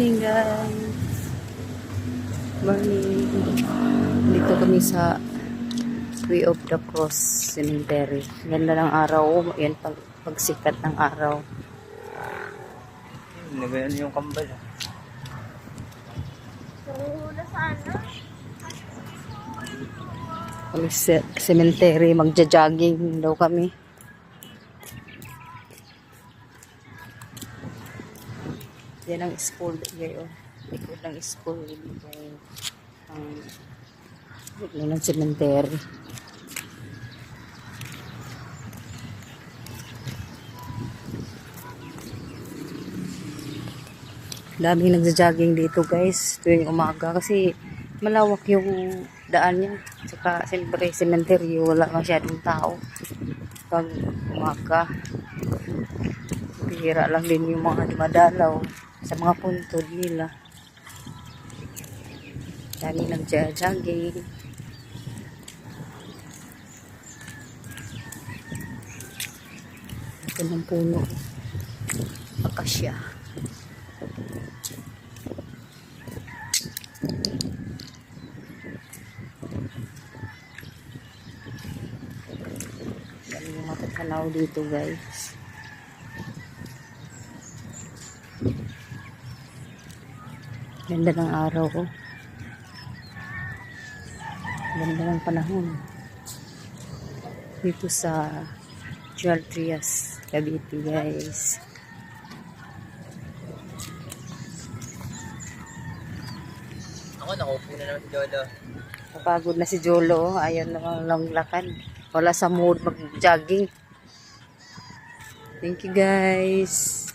morning guys. Morning. Dito kami sa Way of the Cross Cemetery. Ganda ng araw. Yan pagsikat ng araw. Nagayan yung kambal. Kami sa cemetery. Magja-jogging daw kami. Yan ang school ngayon. Likod ng school. Ang likod ng cemetery. Daming nagja-jogging dito guys tuwing umaga kasi malawak yung daan niya. Saka siyempre cemetery wala masyadong tao pag umaga. Bihira lang din yung mga dumadalaw sa mga puntod nila. Daming nagja-jogging. Ito ng puno. Akasya. Dami yung matatanaw dito guys. Ganda ng araw ko. Ganda ng panahon. Dito sa Joel Trias, Cavite guys. Ako nakaupo na naman si Jolo. Napagod na si Jolo. Ayaw na lang lakad. Wala sa mood mag-jogging. Thank you guys.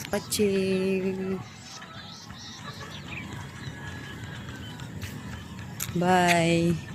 Watching. Bye.